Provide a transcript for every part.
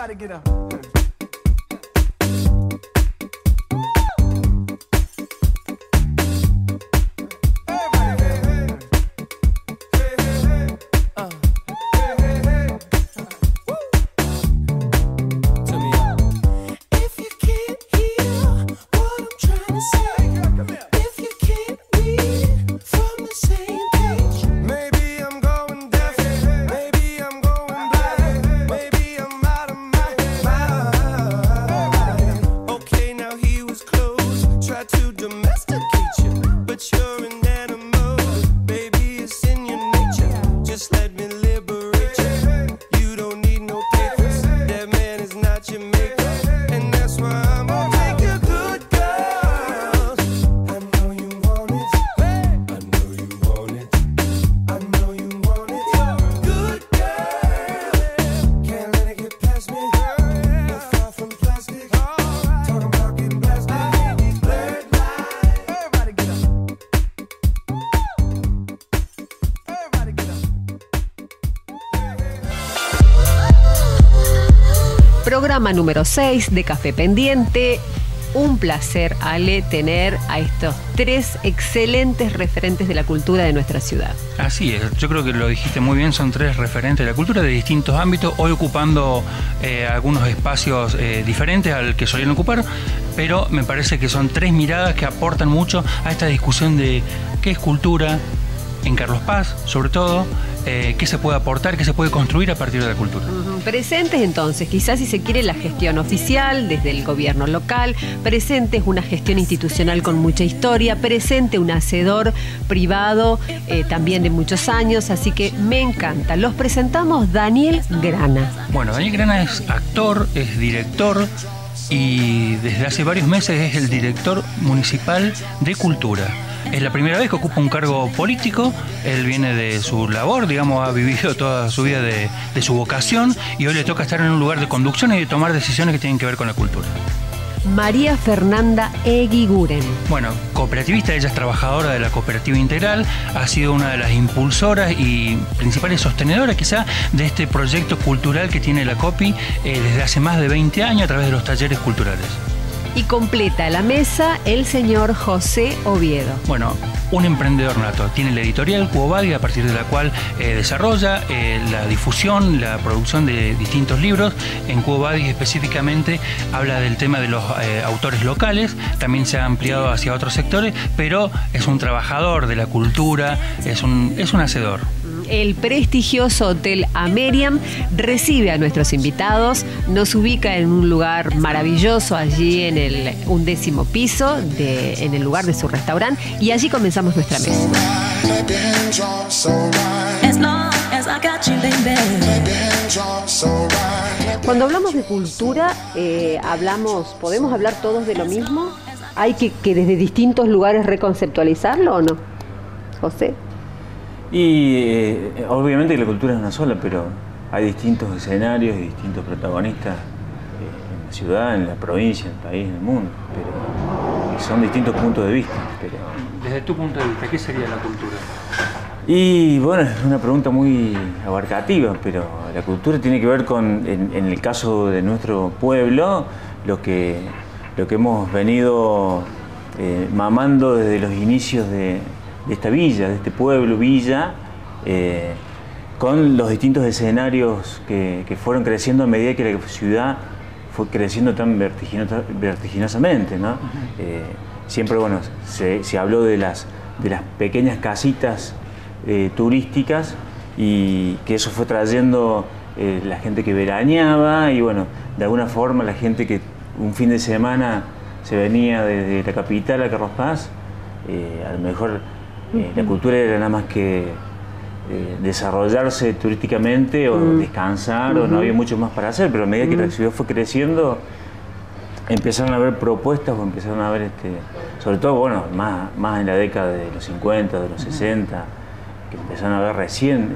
Everybody get up. Programa número 6 de Café Pendiente. Un placer, Ale, tener a estos tres excelentes referentes de la cultura de nuestra ciudad. Así es, yo creo que lo dijiste muy bien, son tres referentes de la cultura de distintos ámbitos, hoy ocupando algunos espacios diferentes al que solían ocupar, pero me parece que son tres miradas que aportan mucho a esta discusión de qué es cultura en Carlos Paz, sobre todo, qué se puede aportar, qué se puede construir a partir de la cultura. Presentes entonces, quizás si se quiere la gestión oficial desde el gobierno local, presentes una gestión institucional con mucha historia, presente un hacedor privado también de muchos años, así que me encanta. Los presentamos. Daniel Grana. Bueno, Daniel Grana es actor, es director y desde hace varios meses es el director municipal de cultura. Es la primera vez que ocupa un cargo político, él viene de su labor, digamos, ha vivido toda su vida de su vocación y hoy le toca estar en un lugar de conducción y de tomar decisiones que tienen que ver con la cultura. María Fernanda Eguiguren. Bueno, cooperativista, ella es trabajadora de la Cooperativa Integral, ha sido una de las impulsoras y principales sostenedoras quizá de este proyecto cultural que tiene la COPI desde hace más de 20 años a través de los talleres culturales. Y completa la mesa el señor José Oviedo. Bueno, un emprendedor nato. Tiene la editorial Cuobadi, a partir de la cual desarrolla la difusión, la producción de distintos libros. En Cuobadi específicamente habla del tema de los autores locales, también se ha ampliado hacia otros sectores, pero es un trabajador de la cultura, es un hacedor. El prestigioso Hotel Ameriam recibe a nuestros invitados, nos ubica en un lugar maravilloso allí en el 11º piso, en el lugar de su restaurante, y allí comenzamos nuestra mesa. Cuando hablamos de cultura, ¿podemos hablar todos de lo mismo? ¿Hay que desde distintos lugares reconceptualizarlo o no? José. Y obviamente que la cultura es una sola, pero hay distintos escenarios y distintos protagonistas en la ciudad, en la provincia, en el país, en el mundo, pero son distintos puntos de vista. Pero... Desde tu punto de vista, ¿qué sería la cultura? Y bueno, es una pregunta muy abarcativa, pero la cultura tiene que ver con, en el caso de nuestro pueblo, lo que hemos venido mamando desde los inicios de esta villa, de este pueblo, villa, con los distintos escenarios que fueron creciendo a medida que la ciudad fue creciendo tan vertiginosamente, ¿no? Siempre, bueno, se habló de las pequeñas casitas turísticas y que eso fue trayendo la gente que veraneaba y, bueno, de alguna forma la gente que un fin de semana se venía desde la capital a Carlos Paz, a lo mejor la cultura era nada más que desarrollarse turísticamente o descansar, o no había mucho más para hacer, pero a medida que la ciudad fue creciendo empezaron a haber propuestas o empezaron a haber, sobre todo, bueno, más en la década de los 50, de los 60, que empezaron a haber recién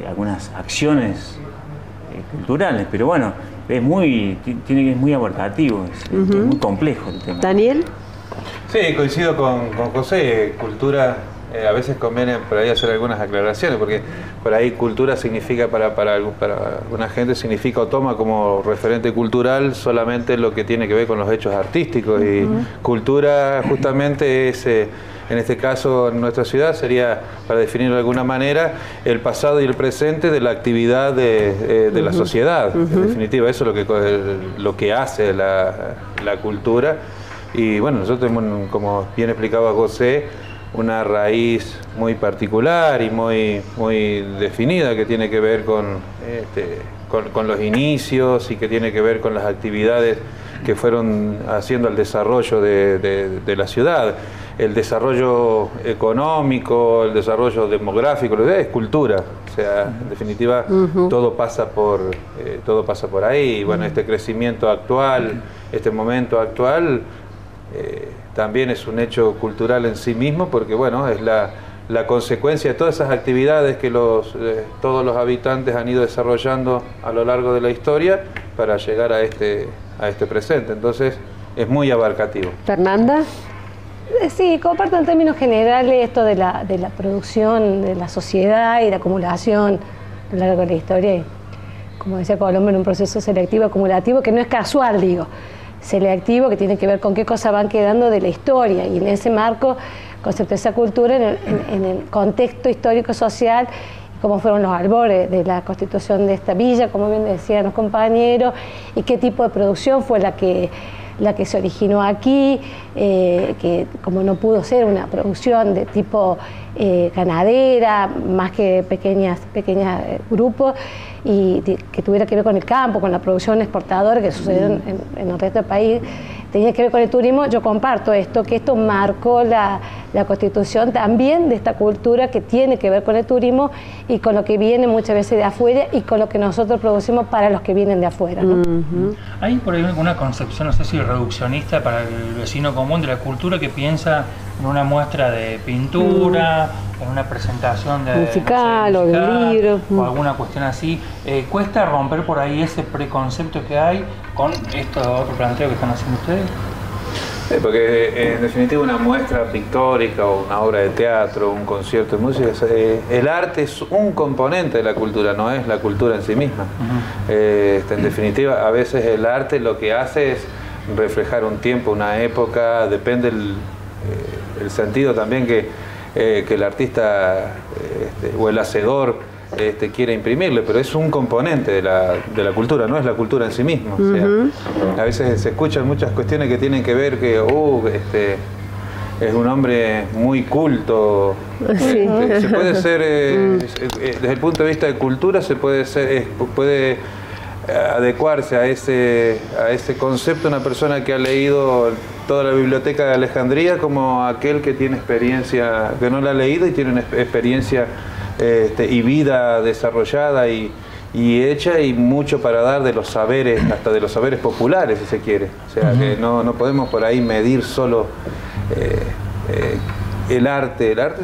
algunas acciones culturales, pero bueno, es muy abarcativo, es muy complejo el tema. Daniel. Sí, coincido con José. Cultura a veces conviene por ahí hacer algunas aclaraciones, porque por ahí cultura significa para alguna gente significa o toma como referente cultural solamente lo que tiene que ver con los hechos artísticos, y cultura justamente es, en este caso en nuestra ciudad sería, para definirlo de alguna manera, el pasado y el presente de la actividad de la sociedad. En definitiva, eso es lo que hace la cultura. Y bueno, nosotros tenemos, como bien explicaba José, una raíz muy particular y muy definida, que tiene que ver con los inicios y que tiene que ver con las actividades que fueron haciendo el desarrollo de la ciudad. El desarrollo económico, el desarrollo demográfico, es cultura. O sea, en definitiva, todo pasa por ahí. Y bueno, este crecimiento actual, este momento actual, también es un hecho cultural en sí mismo, porque bueno, es la consecuencia de todas esas actividades que todos los habitantes han ido desarrollando a lo largo de la historia para llegar a este presente. Entonces, es muy abarcativo. ¿Fernanda? Sí, comparto en términos generales esto de la producción de la sociedad y la acumulación a lo largo de la historia. Y, como decía Colombo, en un proceso selectivo acumulativo que no es casual, digo, selectivo, que tiene que ver con qué cosas van quedando de la historia, y en ese marco concepto esa cultura en el contexto histórico-social, cómo fueron los albores de la constitución de esta villa, como bien decían los compañeros, y qué tipo de producción fue la que se originó aquí, que como no pudo ser una producción de tipo ganadera, más que pequeños grupos, y que tuviera que ver con el campo, con la producción exportadora que sucedió en el resto del país, tenía que ver con el turismo. Yo comparto esto, que esto marcó la constitución también de esta cultura que tiene que ver con el turismo y con lo que viene muchas veces de afuera y con lo que nosotros producimos para los que vienen de afuera, ¿no? ¿Hay por ahí alguna concepción, no sé si reduccionista, para el vecino común de la cultura, que piensa en una muestra de pintura, en una presentación de musical, no sé, o de libro, o alguna cuestión así? ¿Cuesta romper por ahí ese preconcepto que hay con esto otro planteo que están haciendo ustedes? Porque en definitiva una muestra pictórica o una obra de teatro, un concierto de música, el arte es un componente de la cultura, no es la cultura en sí misma. En definitiva, a veces el arte lo que hace es reflejar un tiempo, una época, depende el sentido también que el artista o el hacedor quiere imprimirle, pero es un componente de la cultura, no es la cultura en sí misma. O sea, a veces se escuchan muchas cuestiones que tienen que ver que es un hombre muy culto. Sí. Se puede ser, desde el punto de vista de cultura, puede adecuarse a ese concepto una persona que ha leído toda la biblioteca de Alejandría, como aquel que tiene experiencia, que no la ha leído y tiene una experiencia y vida desarrollada y hecha, y mucho para dar de los saberes, hasta de los saberes populares, si se quiere. O sea, que no podemos por ahí medir solo el arte. El arte,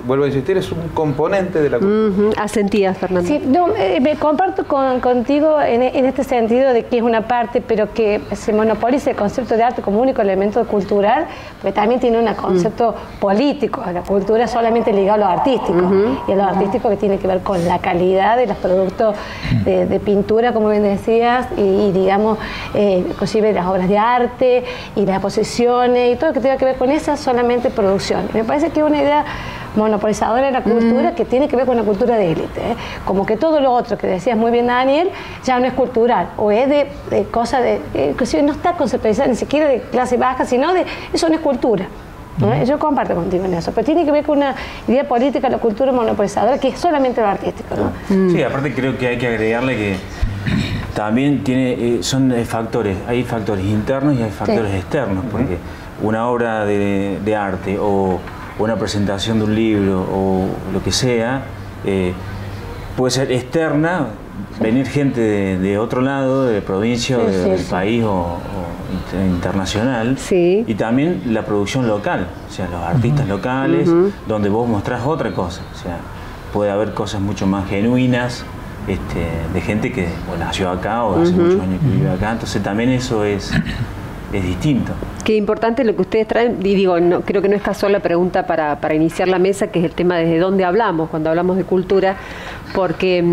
vuelvo a insistir, es un componente de la cultura. Asentías, Fernanda. Sí, no, me comparto contigo en este sentido de que es una parte, pero que se monopoliza el concepto de arte como único elemento cultural, porque también tiene un concepto político. La cultura es solamente ligado a lo artístico, y a lo artístico que tiene que ver con la calidad de los productos de pintura, como bien decías, y digamos, inclusive las obras de arte y las exposiciones y todo lo que tenga que ver con esa solamente producción. Me parece que es una idea monopolizadora de la cultura que tiene que ver con la cultura de élite, como que todo lo otro que decías muy bien, Daniel, ya no es cultural, o es de cosas inclusive no está conceptualizada ni siquiera de clase baja, sino de eso no es cultura. Yo comparto contigo en eso, pero tiene que ver con una idea política, la cultura monopolizadora, que es solamente lo artístico, ¿no? Sí, aparte creo que hay que agregarle que también son factores, hay factores internos y hay factores externos, porque una obra de arte o una presentación de un libro o lo que sea, puede ser externa, venir gente de otro lado, de provincia o del país o internacional, y también la producción local, o sea, los artistas locales, donde vos mostrás otra cosa. O sea, puede haber cosas mucho más genuinas de gente que nació acá o hace muchos años que vive acá, entonces también eso es es distinto. Qué importante lo que ustedes traen, y digo, no, creo que no es casual la pregunta para iniciar la mesa, que es el tema desde dónde hablamos, cuando hablamos de cultura, porque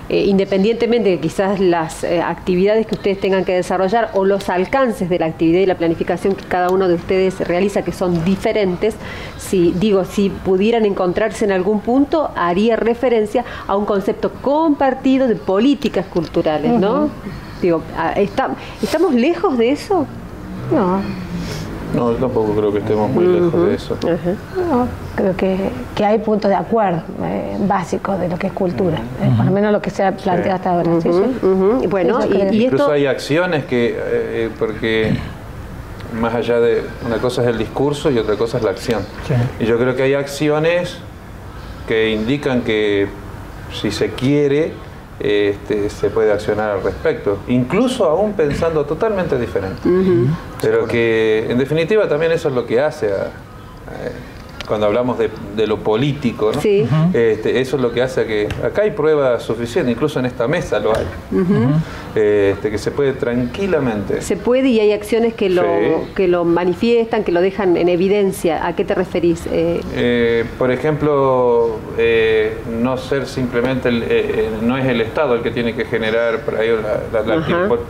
independientemente de quizás las actividades que ustedes tengan que desarrollar o los alcances de la actividad y la planificación que cada uno de ustedes realiza, que son diferentes, si pudieran encontrarse en algún punto, haría referencia a un concepto compartido de políticas culturales, ¿no? Digo, ¿estamos lejos de eso? No, tampoco creo que estemos muy lejos de eso. No, creo que hay puntos de acuerdo básicos de lo que es cultura, por lo menos lo que se ha planteado hasta ahora. Bueno, y incluso esto... hay acciones que, porque más allá de una cosa es el discurso y otra cosa es la acción. Y yo creo que hay acciones que indican que si se quiere, se puede accionar al respecto, incluso aún pensando totalmente diferente. Pero que en definitiva también eso es lo que hace cuando hablamos de lo político, ¿no? Sí. Eso es lo que hace que acá hay pruebas suficientes, incluso en esta mesa lo hay, que se puede tranquilamente. Se puede, y hay acciones que lo manifiestan, que lo dejan en evidencia. ¿A qué te referís? Por ejemplo, no ser simplemente, no es el Estado el que tiene que generar por ahí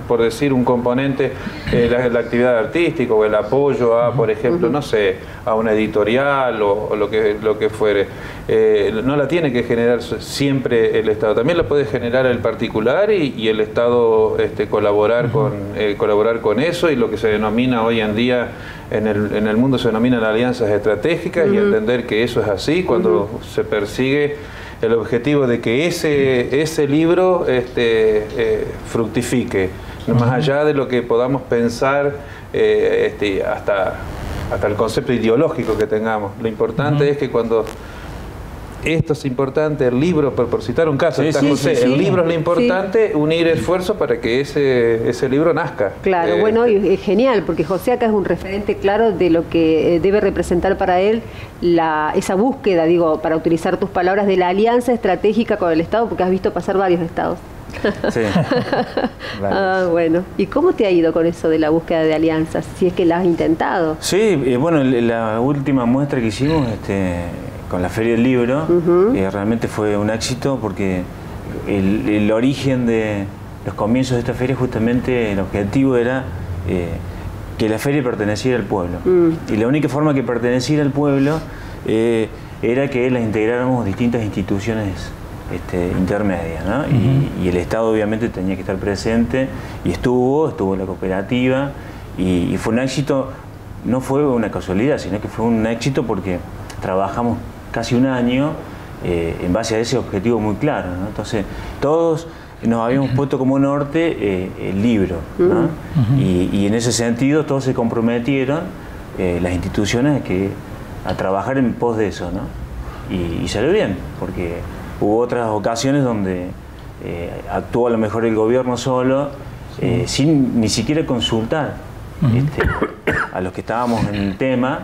por decir un componente, la actividad artística o el apoyo a, por ejemplo, no sé, a una editorial o lo que fuere. No la tiene que generar siempre el Estado, también la puede generar el particular y el Estado colaborar con eso, y lo que se denomina hoy en día en el mundo se denominan alianzas estratégicas, y entender que eso es así cuando se persigue el objetivo de que ese libro fructifique, más allá de lo que podamos pensar, hasta el concepto ideológico que tengamos. Lo importante es que cuando esto es importante, el libro, por citar un caso, el libro es lo importante, unir esfuerzos para que ese libro nazca. Claro, bueno, y es genial, porque José acá es un referente claro de lo que debe representar para él esa búsqueda, digo, para utilizar tus palabras, de la alianza estratégica con el Estado, porque has visto pasar varios estados. Sí. Bueno. ¿Y cómo te ha ido con eso de la búsqueda de alianzas? Si es que la has intentado. Sí, bueno, la última muestra que hicimos con la Feria del Libro realmente fue un éxito, porque el origen de los comienzos de esta feria, justamente el objetivo era que la feria perteneciera al pueblo. Y la única forma que perteneciera al pueblo era que las integráramos distintas instituciones intermedia, ¿no? Y el Estado obviamente tenía que estar presente, y estuvo la cooperativa, y fue un éxito. No fue una casualidad, sino que fue un éxito porque trabajamos casi un año en base a ese objetivo muy claro, ¿no? Entonces todos nos habíamos puesto como norte el libro, ¿no? Y en ese sentido todos se comprometieron, las instituciones, a trabajar en pos de eso, ¿no? Y salió bien, porque hubo otras ocasiones donde actuó a lo mejor el gobierno solo, sin ni siquiera consultar a los que estábamos en el tema,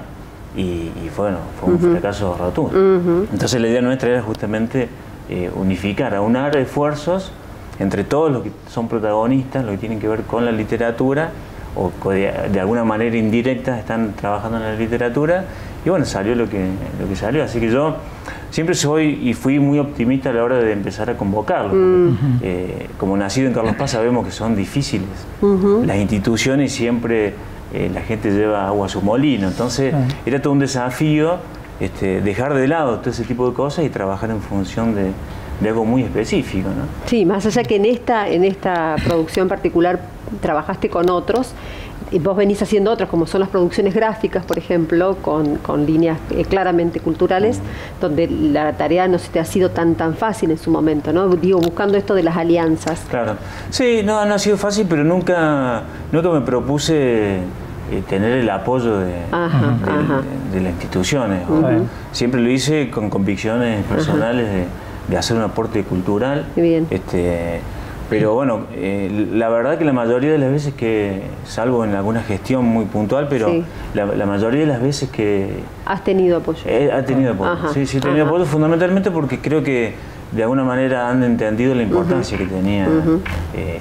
y fue un fracaso rotundo. Entonces la idea nuestra era justamente unificar, aunar esfuerzos entre todos los que son protagonistas, los que tienen que ver con la literatura, o de alguna manera indirecta están trabajando en la literatura, y bueno, salió lo que salió. Así que yo siempre soy y fui muy optimista a la hora de empezar a convocarlo. Como nacido en Carlos Paz sabemos que son difíciles las instituciones, siempre la gente lleva agua a su molino, entonces era todo un desafío dejar de lado todo ese tipo de cosas y trabajar en función de algo muy específico, ¿no? Sí, más allá que en esta producción particular trabajaste con otros, y vos venís haciendo otras, como son las producciones gráficas, por ejemplo, con líneas claramente culturales, donde la tarea no se te ha sido tan fácil en su momento, ¿no? Digo, buscando esto de las alianzas. Claro. Sí, no ha sido fácil, pero nunca me propuse tener el apoyo de las instituciones. Siempre lo hice con convicciones personales de hacer un aporte cultural. Bien. Pero bueno, la verdad que la mayoría de las veces salvo en alguna gestión muy puntual, pero la mayoría de las veces que... ¿Has tenido apoyo? Ha tenido apoyo, sí, he tenido apoyo, fundamentalmente porque creo que de alguna manera han entendido la importancia que tenía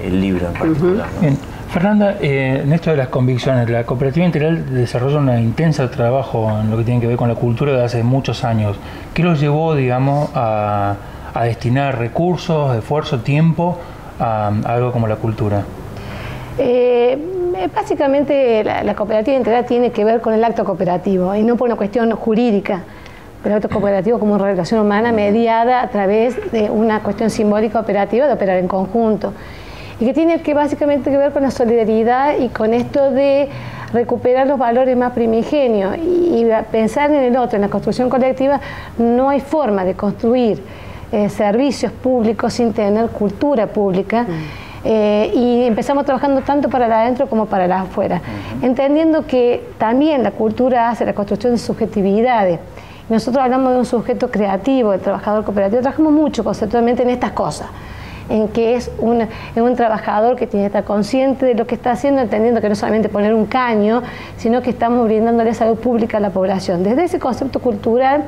el libro en particular, ¿no? Fernanda, en esto de las convicciones, la Cooperativa Integral desarrolla un intenso trabajo en lo que tiene que ver con la cultura de hace muchos años. ¿Qué los llevó, digamos, a destinar recursos, esfuerzo, tiempo a algo como la cultura? Básicamente la Cooperativa Integral tiene que ver con el acto cooperativo y no por una cuestión jurídica. El acto cooperativo como una relación humana mediada a través de una cuestión simbólica operativa de operar en conjunto. Y que tiene que básicamente que ver con la solidaridad y con esto de recuperar los valores más primigenios y pensar en el otro, en la construcción colectiva. No hay forma de construir servicios públicos sin tener cultura pública. Y empezamos trabajando tanto para el adentro como para el afuera, entendiendo que también la cultura hace la construcción de subjetividades. Nosotros hablamos de un sujeto creativo, el trabajador cooperativo, trabajamos mucho conceptualmente en estas cosas, en que es un trabajador que tiene que estar consciente de lo que está haciendo, entendiendo que no solamente poner un caño, sino que estamos brindándole salud pública a la población. Desde ese concepto cultural,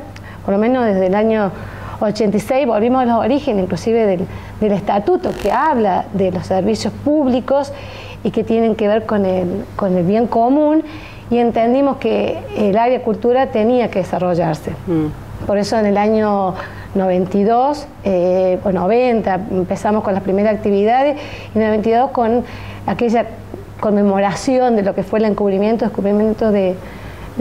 por lo menos desde el año 86, volvimos a los orígenes, inclusive del estatuto que habla de los servicios públicos y que tienen que ver con el bien común, y entendimos que el área cultura tenía que desarrollarse. Por eso en el año 92 o 90 empezamos con las primeras actividades, y en el 92 con aquella conmemoración de lo que fue el descubrimiento de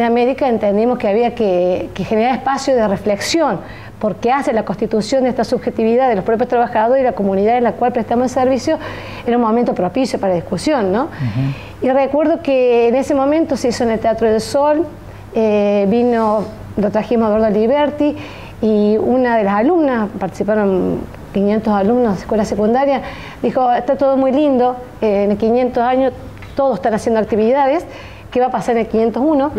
América, entendimos que había que generar espacio de reflexión, porque hace la constitución de esta subjetividad de los propios trabajadores y la comunidad en la cual prestamos el servicio, era un momento propicio para discusión, ¿no? Y recuerdo que en ese momento se hizo en el Teatro del Sol, lo trajimos a Eduardo Liberti, y una de las alumnas, participaron 500 alumnos de escuela secundaria, dijo: está todo muy lindo, en 500 años todos están haciendo actividades, ¿qué va a pasar en el 501?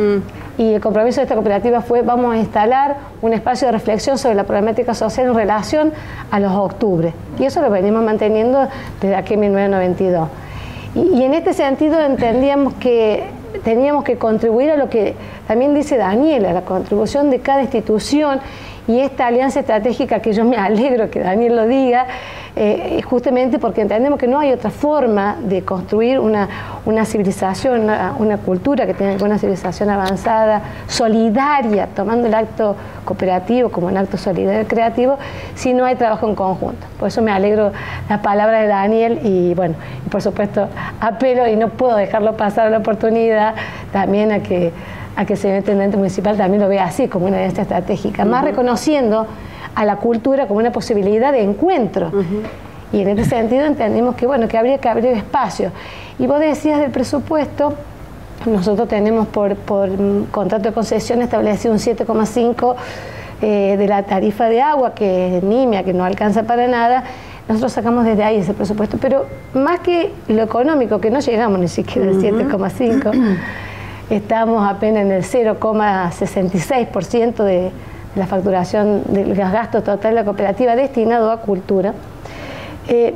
Y el compromiso de esta cooperativa fue: vamos a instalar un espacio de reflexión sobre la problemática social en relación a los octubres. Y eso lo venimos manteniendo desde aquí en 1992. Y en este sentido entendíamos que teníamos que contribuir a lo que también dice Daniel, a la contribución de cada institución, y esta alianza estratégica, que yo me alegro que Daniel lo diga, justamente porque entendemos que no hay otra forma de construir una civilización, una cultura que tenga una civilización avanzada, solidaria, tomando el acto cooperativo como un acto solidario creativo, si no hay trabajo en conjunto. Por eso me alegro la palabra de Daniel, y bueno, y por supuesto apelo, y no puedo dejarlo pasar la oportunidad también a que el señor intendente municipal también lo vea así, como una alianza estratégica, más reconociendo a la cultura como una posibilidad de encuentro. Y en este sentido entendimos que, bueno, que habría que abrir espacio. Y vos decías del presupuesto, nosotros tenemos por contrato de concesión establecido un 7,5 de la tarifa de agua, que es nimia, que no alcanza para nada. Nosotros sacamos desde ahí ese presupuesto, pero más que lo económico, que no llegamos ni siquiera al 7,5, estamos apenas en el 0,66% de la facturación de los gastos totales de la cooperativa destinado a cultura.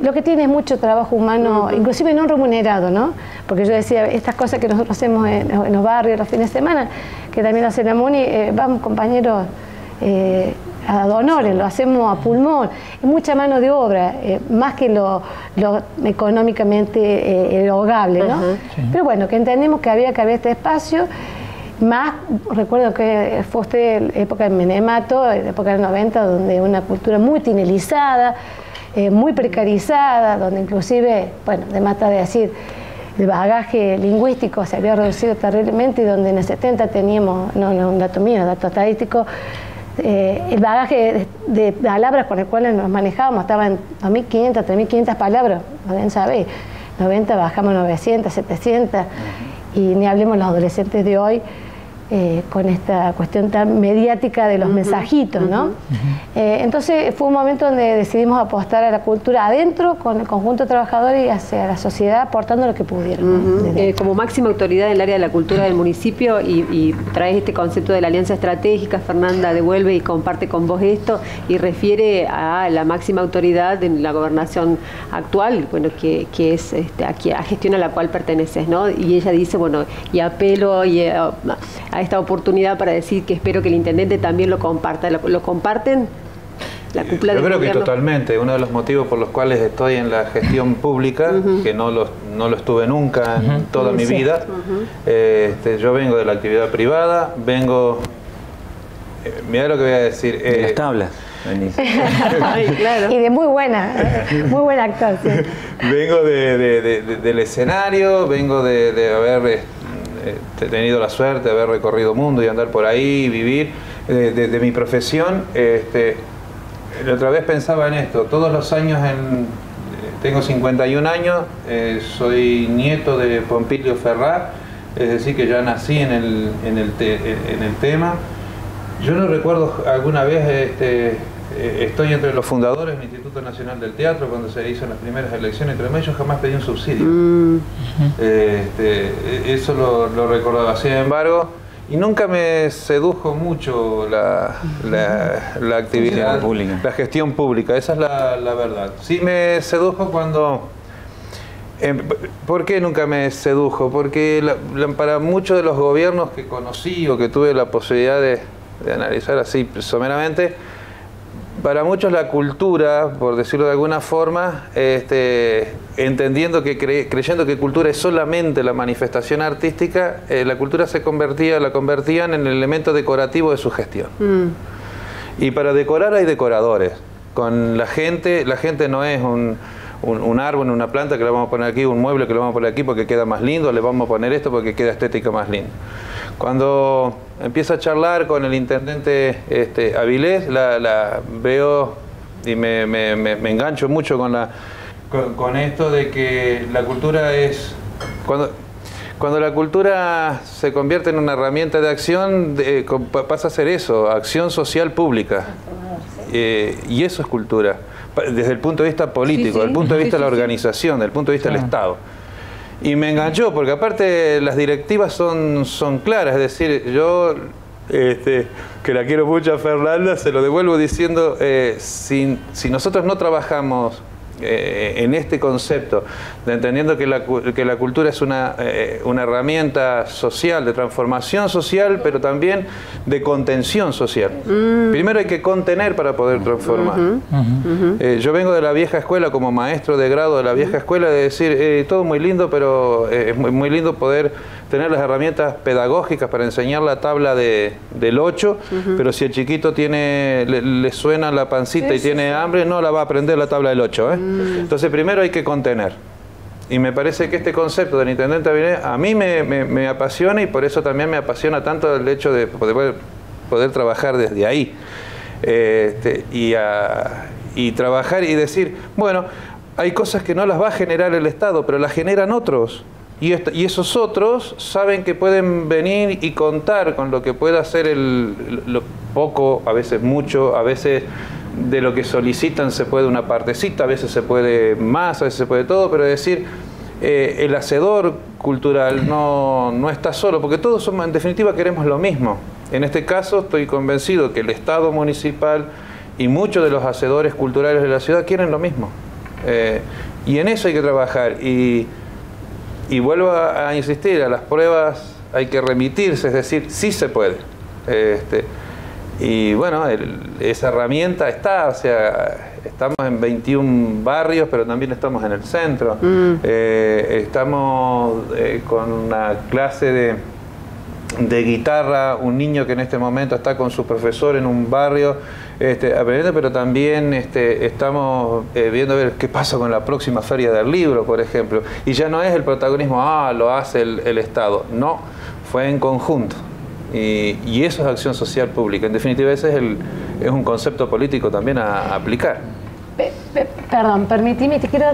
Lo que tiene es mucho trabajo humano, inclusive no remunerado, ¿no? Porque yo decía, estas cosas que nosotros hacemos en los barrios los fines de semana, que también hace la MUNI, vamos compañeros a donores, lo hacemos a pulmón, es mucha mano de obra, más que lo económicamente lograble, ¿no? Sí. Pero bueno, que entendemos que había este espacio. Más, recuerdo que fue usted época de Menemato, época del 90, donde una cultura muy tinelizada, muy precarizada, donde inclusive, bueno, de más de decir, el bagaje lingüístico se había reducido terriblemente, y donde en el 70 teníamos, no un dato mío, dato estadístico, el bagaje de palabras con el cual nos manejábamos estaba en 2.500, 3.500 palabras, no deben saber, 90 bajamos 900, 700, y ni hablemos los adolescentes de hoy, con esta cuestión tan mediática de los mensajitos, ¿no? Entonces fue un momento donde decidimos apostar a la cultura adentro, con el conjunto de trabajadores, y hacia la sociedad, aportando lo que pudieron. Como máxima autoridad en el área de la cultura del municipio, y traes este concepto de la alianza estratégica, Fernanda devuelve y comparte con vos esto, y refiere a la máxima autoridad en la gobernación actual, bueno, que es a gestión a la cual perteneces, ¿no? Y ella dice, bueno, y apelo a esta oportunidad para decir que espero que el intendente también lo comparta. ¿Lo comparten? la cúpula Yo del creo que gobierno. totalmente. Uno de los motivos por los cuales estoy en la gestión pública, que no lo estuve nunca en toda mi vida. Yo vengo de la actividad privada, vengo... mirá lo que voy a decir. De las tablas. Ay, claro. Y de muy buena actuación. Vengo del escenario, vengo de haber tenido la suerte de haber recorrido mundo y andar por ahí, vivir, de mi profesión. La otra vez pensaba en esto, todos los años, tengo 51 años, soy nieto de Pompilio Ferrá, es decir que ya nací en el tema. Yo no recuerdo alguna vez, estoy entre los fundadores del Instituto Nacional del Teatro cuando se hizo las primeras elecciones, pero yo jamás pedí un subsidio. Eso lo recordaba. Sin embargo, y nunca me sedujo mucho la actividad, la gestión pública, esa es la verdad. Sí me sedujo cuando... ¿Por qué nunca me sedujo? Porque para muchos de los gobiernos que conocí o que tuve la posibilidad de analizar así someramente, para muchos la cultura, por decirlo de alguna forma, entendiendo creyendo que cultura es solamente la manifestación artística, la cultura la convertían en el elemento decorativo de su gestión. Y para decorar hay decoradores. Con la gente no es un árbol, una planta que le vamos a poner aquí, un mueble que le vamos a poner aquí porque queda más lindo, le vamos a poner esto porque queda estética más lindo. Cuando empiezo a charlar con el intendente Avilés, la veo y me engancho mucho con esto de que la cultura es... Cuando la cultura se convierte en una herramienta de acción, pasa a ser eso, acción social pública. Y eso es cultura, desde el punto de vista político, desde el punto de vista de la organización, desde el punto de vista del Estado. Y me enganchó, porque aparte las directivas son claras, es decir, yo, que la quiero mucho a Fernanda, se lo devuelvo diciendo, si nosotros no trabajamos en este concepto, de entendiendo que la cultura es una herramienta social, de transformación social, pero también de contención social. Primero hay que contener para poder transformar. Yo vengo de la vieja escuela, como maestro de grado de la vieja escuela, de decir, todo muy lindo, pero es muy lindo poder tener las herramientas pedagógicas para enseñar la tabla del 8, pero si el chiquito le suena la pancita y tiene hambre, no la va a aprender la tabla del 8. Entonces primero hay que contener. Y me parece que este concepto del intendente Avilés a mí me apasiona, y por eso también me apasiona tanto el hecho de poder trabajar desde ahí. Y trabajar y decir, bueno, hay cosas que no las va a generar el Estado, pero las generan otros. Y esos otros saben que pueden venir y contar con lo que pueda hacer lo poco, a veces mucho, a veces de lo que solicitan se puede una partecita, a veces se puede más, a veces se puede todo, pero es decir, el hacedor cultural no está solo, porque todos en definitiva queremos lo mismo. En este caso estoy convencido que el Estado municipal y muchos de los hacedores culturales de la ciudad quieren lo mismo. Y en eso hay que trabajar. Y vuelvo a insistir, a las pruebas hay que remitirse, es decir, sí se puede. Y bueno, esa herramienta está, o sea, estamos en 21 barrios, pero también estamos en el centro. Estamos con una clase de guitarra, un niño que en este momento está con su profesor en un barrio aprendiendo, pero también estamos viendo a ver qué pasa con la próxima feria del libro, por ejemplo. Y ya no es el protagonismo, lo hace el Estado. No, fue en conjunto. Y eso es acción social pública. En definitiva, ese es un concepto político también a aplicar. Perdón, permíteme, te quiero,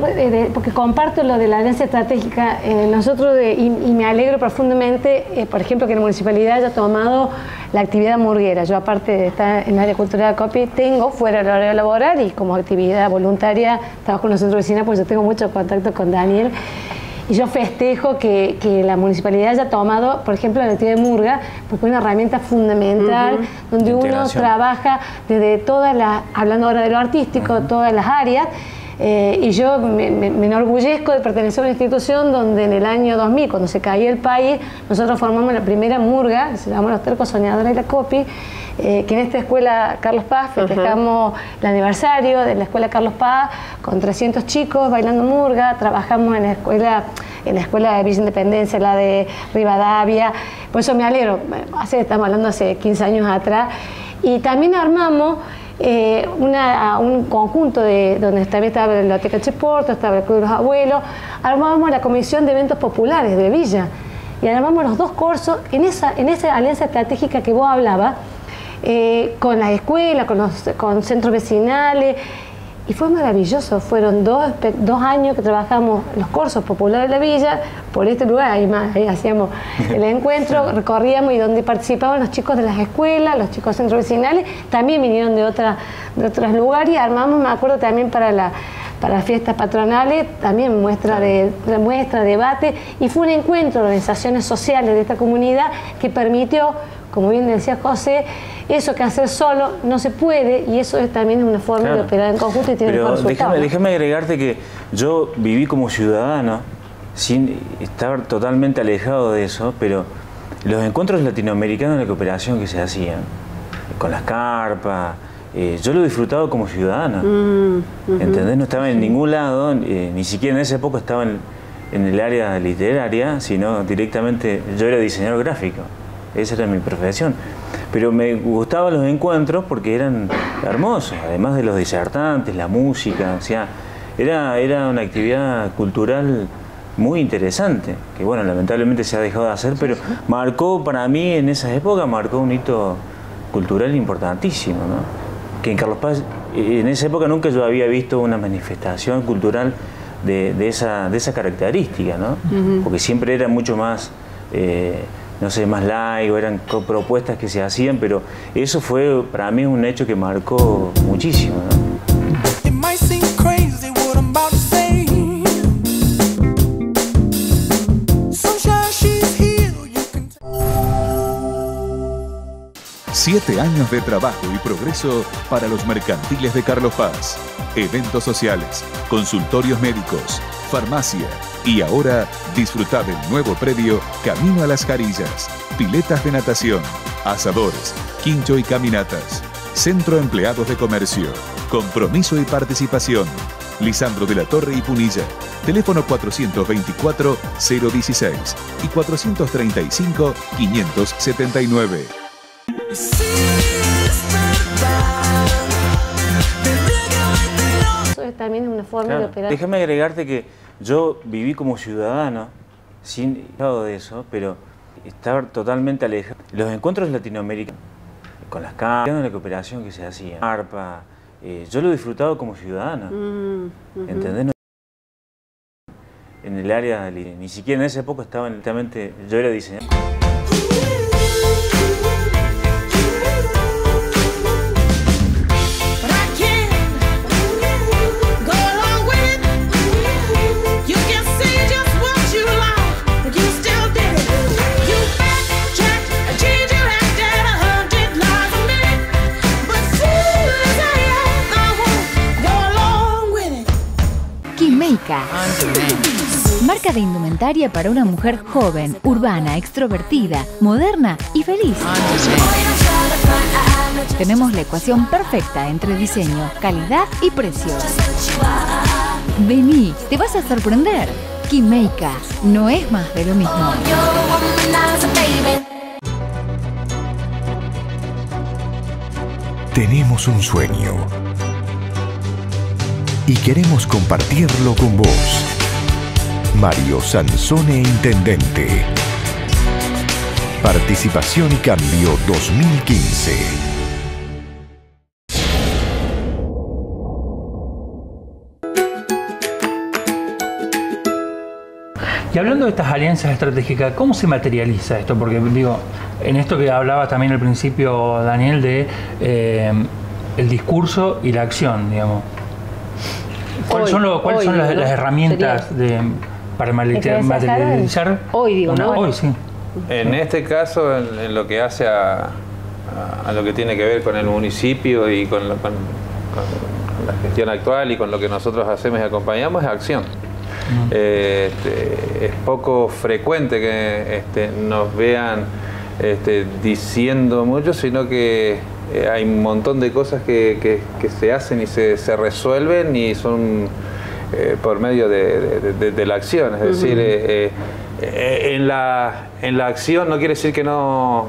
porque comparto lo de la alianza estratégica. Nosotros, y me alegro profundamente, por ejemplo, que la municipalidad haya tomado la actividad murguera. Yo, aparte de estar en el área cultural de Copi, tengo fuera del horario laboral y como actividad voluntaria trabajo en los centros de vecinos, porque yo tengo mucho contacto con Daniel. Y yo festejo que la municipalidad haya tomado, por ejemplo, la actividad de murga, porque es una herramienta fundamental donde uno trabaja desde todas las, hablando ahora de lo artístico, todas las áreas, Y yo me enorgullezco de pertenecer a una institución donde en el año 2000, cuando se caía el país, nosotros formamos la primera murga, que se llamó Los Tercos Soñadores y la Copi, que en esta escuela Carlos Paz festejamos el aniversario de la escuela Carlos Paz con 300 chicos bailando murga. Trabajamos en la escuela de Villa Independencia, la de Rivadavia. Por eso me alegro, estamos hablando hace 15 años atrás. Y también armamos un conjunto donde también estaba la Biblioteca Cheporto, estaba el Club de los Abuelos. Armábamos la Comisión de Eventos Populares de Villa y armamos los dos cursos en esa alianza estratégica que vos hablabas, con las escuelas, con centros vecinales. Y fue maravilloso, fueron dos años que trabajamos los cursos populares de la villa, por este lugar, ahí hacíamos el encuentro, recorríamos y donde participaban los chicos de las escuelas, los chicos de centros vecinales, también vinieron de otros lugares y armamos, me acuerdo también para las fiestas patronales, también muestra, debate, y fue un encuentro de organizaciones sociales de esta comunidad que permitió, como bien decía José, eso que hacer solo no se puede, y eso también es una forma de operar en conjunto y tiene mejor resultado. Déjame agregarte que yo viví como ciudadano, sin estar totalmente alejado de eso, pero los encuentros latinoamericanos de cooperación que se hacían, con las carpas, yo lo he disfrutado como ciudadano, ¿entendés? No estaba en ningún lado, ni siquiera en esa época estaba en el área literaria, sino directamente, yo era diseñador gráfico. Esa era mi profesión. Pero me gustaban los encuentros porque eran hermosos, además de los disertantes, la música, o sea, era una actividad cultural muy interesante, que bueno, lamentablemente se ha dejado de hacer, pero marcó para mí en esa época, marcó un hito cultural importantísimo, ¿no? Que en Carlos Paz, en esa época nunca yo había visto una manifestación cultural de esa característica, ¿no? Porque siempre era mucho más... no sé, más laico, eran propuestas que se hacían, pero eso fue para mí un hecho que marcó muchísimo, ¿no? 7 años de trabajo y progreso para los mercantiles de Carlos Paz. Eventos sociales, consultorios médicos, farmacia y ahora disfrutar del nuevo predio Camino a las Jarillas, piletas de natación, asadores, quincho y caminatas, Centro Empleados de Comercio, compromiso y participación. Lisandro de la Torre y Punilla, teléfono 424-016 y 435-579. Eso también es una forma de operar. Déjame agregarte que yo viví como ciudadano, sin lado de eso, pero estaba totalmente alejado. Los encuentros latinoamericanos, con las carpas, la cooperación que se hacía, arpa, yo lo he disfrutado como ciudadano, ¿entendés? En el área, ni siquiera en esa época estaba directamente, yo era diseñador. Quimeica. Marca de indumentaria para una mujer joven, urbana, extrovertida, moderna y feliz. Tenemos la ecuación perfecta entre diseño, calidad y precio. Vení, te vas a sorprender. Quimeica, no es más de lo mismo. Tenemos un sueño y queremos compartirlo con vos. Mario Sansone, Intendente. Participación y Cambio 2015. Y hablando de estas alianzas estratégicas, ¿cómo se materializa esto? Porque digo, en esto que hablaba también al principio Daniel de el discurso y la acción, digamos. ¿Cuáles son las herramientas para materializar? Hoy, digo, ¿no? Hoy, sí. En este caso, en lo que hace a lo que tiene que ver con el municipio y con la la gestión actual y con lo que nosotros hacemos y acompañamos es acción. Es poco frecuente que nos vean diciendo mucho, sino que hay un montón de cosas que se hacen y se resuelven y son por medio de la acción. Es decir, en la acción no quiere decir que no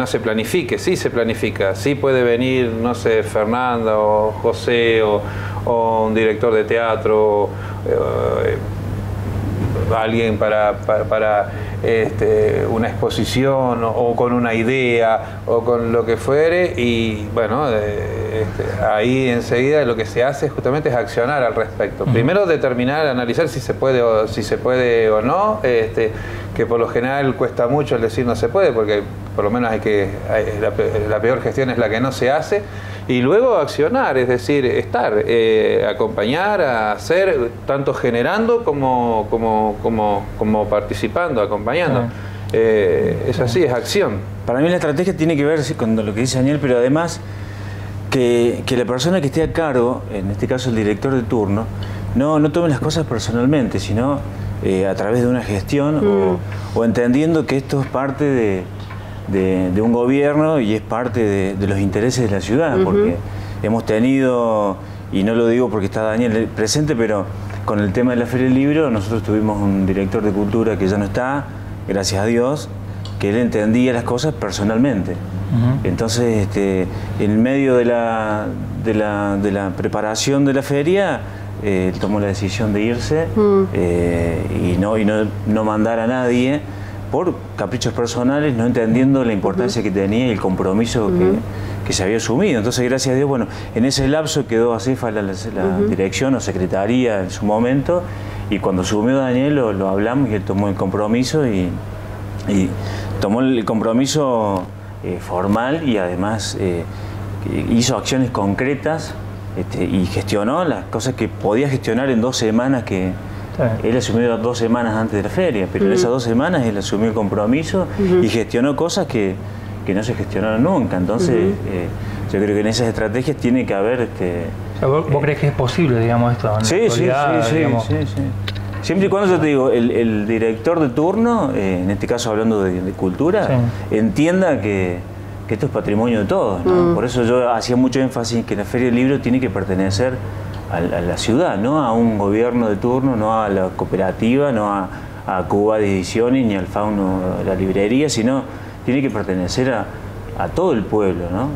se planifique. Sí se planifica, sí puede venir, no sé, Fernanda o José o un director de teatro, alguien para una exposición o con una idea o con lo que fuere, y bueno, ahí enseguida lo que se hace justamente es accionar al respecto. Primero determinar, analizar si se puede o no, que por lo general cuesta mucho el decir no se puede, porque por lo menos la peor gestión es la que no se hace, y luego accionar, es decir, estar, acompañar, hacer, tanto generando como participando, acompañando. Es así, es acción. Para mí la estrategia tiene que ver con lo que dice Daniel, pero además que la persona que esté a cargo, en este caso el director de turno, no tome las cosas personalmente, sino a través de una gestión o entendiendo que esto es parte de un gobierno y es parte de los intereses de la ciudad, porque hemos tenido, y no lo digo porque está Daniel presente, pero con el tema de la Feria del Libro, nosotros tuvimos un director de cultura que ya no está, gracias a Dios, que él entendía las cosas personalmente. Entonces, en medio de la preparación de la feria, tomó la decisión de irse y no mandar a nadie por caprichos personales, no entendiendo la importancia que tenía y el compromiso que se había asumido. Entonces, gracias a Dios, bueno, en ese lapso quedó acéfala la dirección o secretaría en su momento, y cuando asumió Daniel lo hablamos y él tomó el compromiso y tomó el compromiso formal, y además hizo acciones concretas y gestionó las cosas que podía gestionar en 2 semanas que... Él asumió 2 semanas antes de la feria, pero en esas 2 semanas él asumió el compromiso y gestionó cosas que no se gestionaron nunca. Entonces, yo creo que en esas estrategias tiene que haber... ¿Vos crees que es posible, digamos, esto? Sí. Siempre y cuando, yo te digo, el director de turno, en este caso hablando de cultura, entienda que esto es patrimonio de todos, ¿no? Por eso yo hacía mucho énfasis en que la Feria del Libro tiene que pertenecer a la ciudad, no a un gobierno de turno, no a la cooperativa, no a Cuba de Ediciones ni al Fauno de la librería, sino tiene que pertenecer a todo el pueblo, ¿no?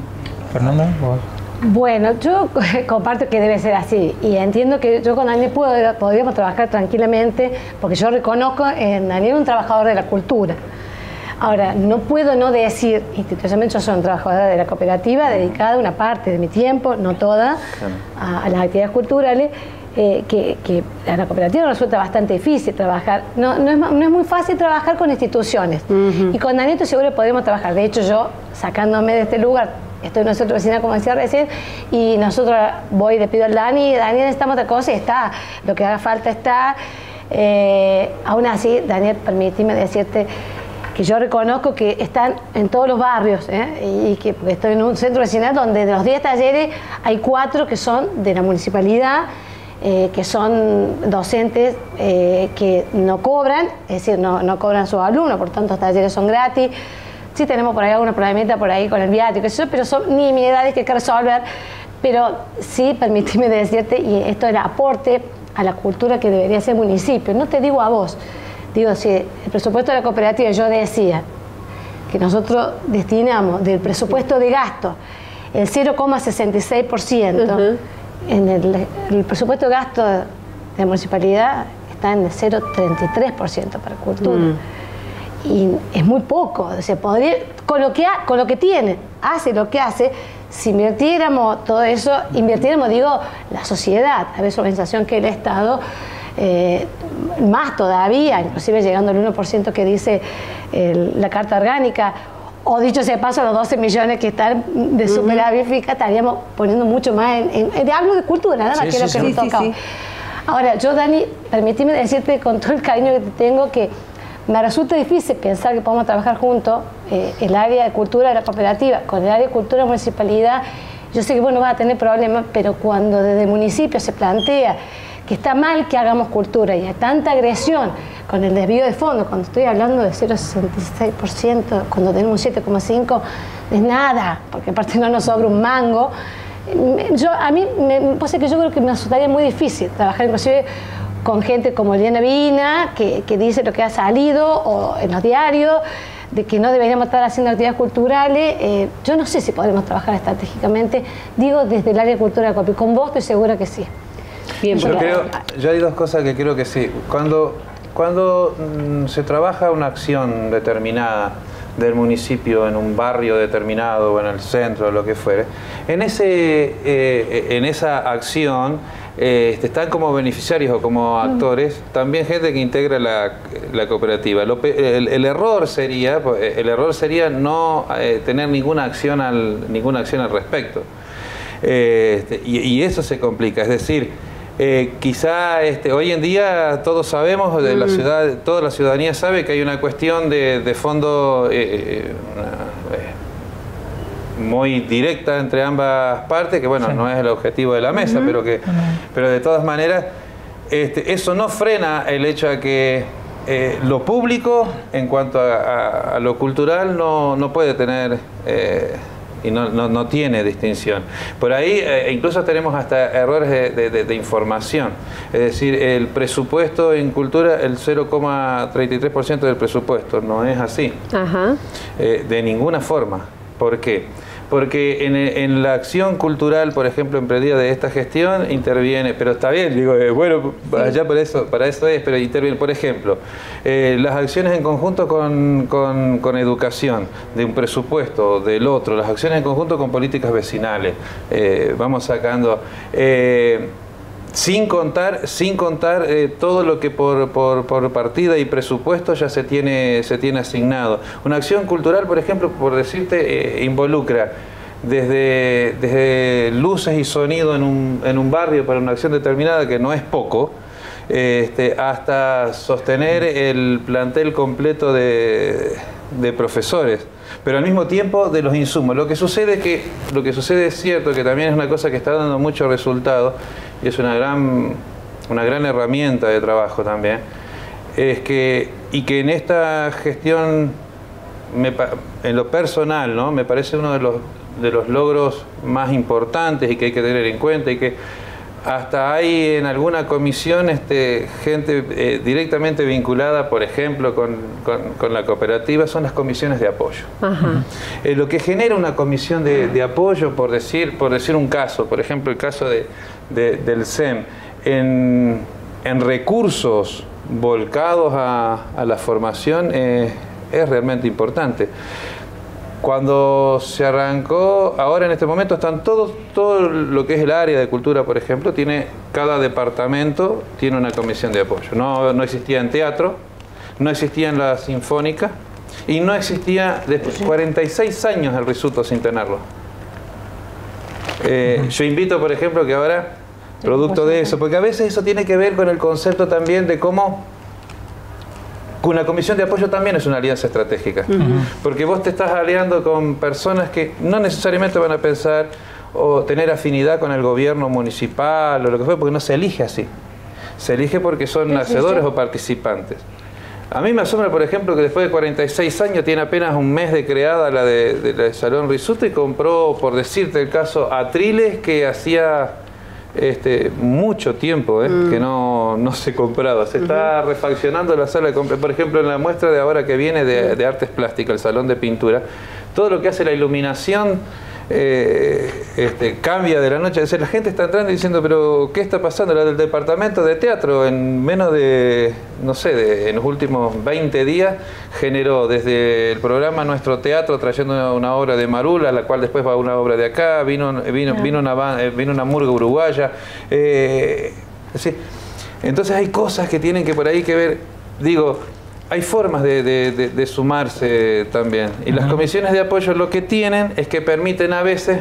Fernanda, ¿vos? Bueno, yo comparto que debe ser así, y entiendo que yo con Daniel podríamos trabajar tranquilamente, porque yo reconozco en Daniel un trabajador de la cultura. Ahora, no puedo no decir, institucionalmente yo soy una trabajadora de la cooperativa, dedicada una parte de mi tiempo, no toda, a las actividades culturales, que a la cooperativa resulta bastante difícil trabajar. No es muy fácil trabajar con instituciones. Y con Daniel estoy seguro que podríamos trabajar. De hecho, yo, sacándome de este lugar, estoy en nuestra oficina, como decía recién, y nosotros voy y le pido al Dani necesitamos otra cosa, y está, lo que haga falta está. Aún así, Daniel, permíteme decirte que yo reconozco que están en todos los barrios, y que estoy en un centro vecinal donde de los 10 talleres hay 4 que son de la municipalidad, que son docentes que no cobran, es decir, no cobran sus alumnos, por tanto los talleres son gratis. Sí tenemos por ahí alguna problemita por ahí con el viático, pero son nimiedades que hay que resolver. Pero sí, permíteme decirte, y esto es el aporte a la cultura que debería ser el municipio, no te digo a vos, digo, si el presupuesto de la cooperativa, yo decía que nosotros destinamos del presupuesto de gasto el 0,66%, en el presupuesto de gasto de la municipalidad está en el 0,33% para cultura. Y es muy poco, o sea, podría, con lo que tiene, hace lo que hace. Si invirtiéramos todo eso, digo, la sociedad, a veces organización que el Estado, más todavía, inclusive llegando al 1% que dice la Carta Orgánica, o dicho sea de paso, los 12 millones que están de superávit, estaríamos poniendo mucho más hablo de cultura, nada más que lo que nos toca. Ahora, yo, Dani, permíteme decirte con todo el cariño que te tengo que me resulta difícil pensar que podemos trabajar juntos, el área de cultura de la cooperativa con el área de cultura de la municipalidad, Yo sé que vos no vas a tener problemas, pero cuando desde el municipio se plantea que está mal que hagamos cultura y hay tanta agresión con el desvío de fondos, cuando estoy hablando de 0,66%, cuando tenemos un 7,5%, es nada, porque aparte no nos sobra un mango. A mí me pasa que yo creo que me resultaría muy difícil trabajar inclusive con gente como Eliana Vina, que dice lo que ha salido o en los diarios, de que no deberíamos estar haciendo actividades culturales. Yo no sé si podremos trabajar estratégicamente, digo desde el área de cultura de Copi. Con vos estoy segura que sí. Bien, yo hay dos cosas que creo que sí. Cuando se trabaja una acción determinada del municipio en un barrio determinado o en el centro o lo que fuere, en esa acción están como beneficiarios o como actores también gente que integra la cooperativa. El error sería no tener ninguna acción al respecto. Y eso se complica, es decir, quizá hoy en día todos sabemos, de la ciudad, toda la ciudadanía sabe que hay una cuestión de fondo muy directa entre ambas partes, que bueno, no es el objetivo de la mesa, pero de todas maneras eso no frena el hecho de que lo público en cuanto a lo cultural no puede tener y no tiene distinción. Por ahí incluso tenemos hasta errores de información. Es decir, el presupuesto en cultura, el 0,33% del presupuesto, no es así. Ajá. De ninguna forma. ¿Por qué? Porque en la acción cultural, por ejemplo, emprendida de esta gestión, interviene, pero está bien, digo, bueno, allá para eso es, pero interviene, por ejemplo, las acciones en conjunto con educación, de un presupuesto, del otro, las acciones en conjunto con políticas vecinales, vamos sacando... sin contar todo lo que por partida y presupuesto ya se tiene asignado. Una acción cultural, por ejemplo, por decirte, involucra desde luces y sonido en un barrio para una acción determinada, que no es poco, hasta sostener el plantel completo de profesores, pero al mismo tiempo de los insumos. Lo que sucede es cierto, que también es una cosa que está dando mucho resultado, y es una gran herramienta de trabajo también, que en esta gestión, en lo personal, ¿no?, me parece uno de los logros más importantes y que hay que tener en cuenta, y que hasta hay en alguna comisión gente directamente vinculada, por ejemplo, con la cooperativa, son las comisiones de apoyo. Ajá. Lo que genera una comisión de apoyo, por decir un caso, por ejemplo, el caso del SEM, en recursos volcados a la formación, es realmente importante. Cuando se arrancó, ahora en este momento están todo lo que es el área de cultura, por ejemplo, cada departamento tiene una comisión de apoyo. No existía en teatro, no existía en la sinfónica y no existía después de 46 años el Risuto sin tenerlo. Yo invito, por ejemplo, que ahora, producto de eso, porque a veces eso tiene que ver con el concepto también de cómo una comisión de apoyo también es una alianza estratégica, porque vos te estás aliando con personas que no necesariamente van a pensar o tener afinidad con el gobierno municipal o lo que fue, porque no se elige así, se elige porque son hacedores o participantes. A mí me asombra, por ejemplo, que después de 46 años tiene apenas un mes de creada la de Salón Risuto, y compró, por decirte el caso, Atriles, que hacía mucho tiempo que no se compraba. Se está refaccionando la sala de compra. Por ejemplo, en la muestra de ahora que viene de artes plásticas, el salón de pintura, todo lo que hace la iluminación cambia de la noche. Es decir, la gente está entrando y diciendo, pero ¿qué está pasando? La del departamento de teatro, en menos de, no sé, en los últimos 20 días, generó desde el programa Nuestro Teatro, trayendo una obra de Marul, a la cual después va una obra de acá, vino una murga uruguaya. Es decir, entonces hay cosas que tienen que por ahí que ver, digo, hay formas de sumarse también. Y las comisiones de apoyo lo que tienen es que permiten a veces...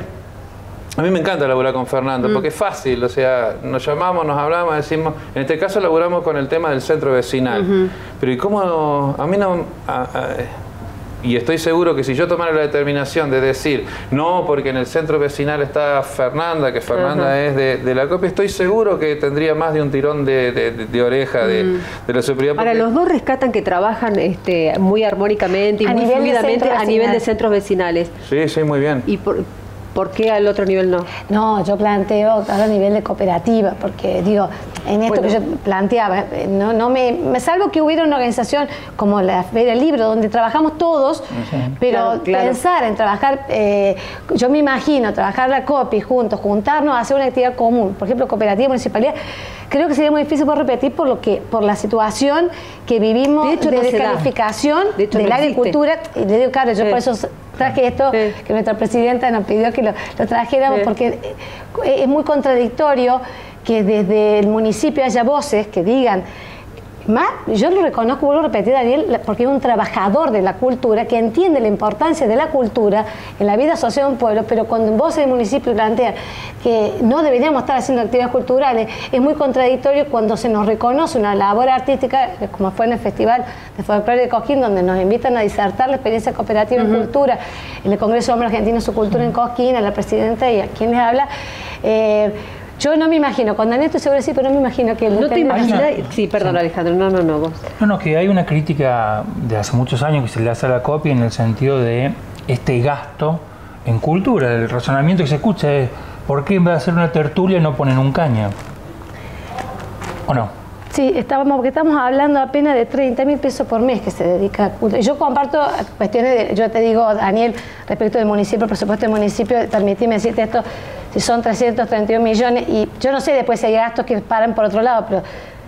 A mí me encanta laburar con Fernando, porque es fácil, o sea, nos llamamos, nos hablamos, decimos... En este caso laburamos con el tema del centro vecinal. Pero ¿y cómo? A mí no... Y estoy seguro que si yo tomara la determinación de decir, no, porque en el centro vecinal está Fernanda, que Fernanda es de la copia, estoy seguro que tendría más de un tirón de oreja de la superioridad. Ahora, los dos rescatan que trabajan muy armónicamente y muy fluidamente a nivel de centros vecinales. Sí, sí, muy bien. ¿Y por qué al otro nivel no? No, yo planteo a nivel de cooperativa, porque digo, en esto que yo planteaba, me salvo que hubiera una organización como la Feria del Libro, donde trabajamos todos, pero pensar en trabajar, yo me imagino trabajar la COPI juntos, juntarnos, hacer una actividad común, por ejemplo, cooperativa, municipalidad, creo que sería muy difícil por repetir por la situación que vivimos de descalificación de la agricultura. Y le digo, claro, yo por eso traje esto, que nuestra presidenta nos pidió que lo trajéramos, porque es muy contradictorio que desde el municipio haya voces que digan, más, yo lo reconozco, vuelvo a repetir, Daniel, porque es un trabajador de la cultura que entiende la importancia de la cultura en la vida social de un pueblo, pero cuando en voces del municipio plantean que no deberíamos estar haciendo actividades culturales, es muy contradictorio cuando se nos reconoce una labor artística, como fue en el Festival de Folclore de Cosquín, donde nos invitan a disertar la experiencia cooperativa en cultura, en el Congreso de Hombre Argentino Su Cultura en Cosquín, a la presidenta y a quien les habla. Yo no me imagino, con Daniel estoy seguro de sí, pero no me imagino que... ¿No te imaginas? Sí, perdón, Alejandro, no, vos. No, que hay una crítica de hace muchos años que se le hace a la COPI en el sentido de este gasto en cultura. El razonamiento que se escucha es, ¿por qué en vez de hacer una tertulia no ponen un caño? ¿O no? Sí, porque estamos hablando apenas de 30.000 pesos por mes que se dedica a cultura. Yo comparto cuestiones, yo te digo, Daniel, respecto del municipio, el presupuesto del municipio, permitime decirte esto, si son 331 millones, y yo no sé después si hay gastos que paran por otro lado, pero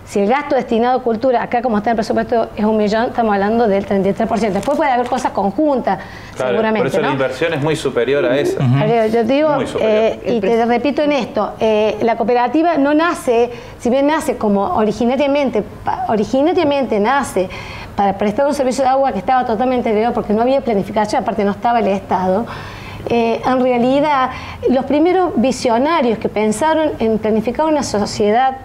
si el gasto destinado a cultura, acá como está en el presupuesto, es 1 millón, estamos hablando del 33%. Después puede haber cosas conjuntas, claro, seguramente. Por eso la inversión es muy superior a esa. Yo digo, y te repito en esto, la cooperativa no nace, si bien nace como originariamente nace para prestar un servicio de agua que estaba totalmente agregado porque no había planificación, aparte no estaba el Estado. En realidad, los primeros visionarios que pensaron en planificar una sociedad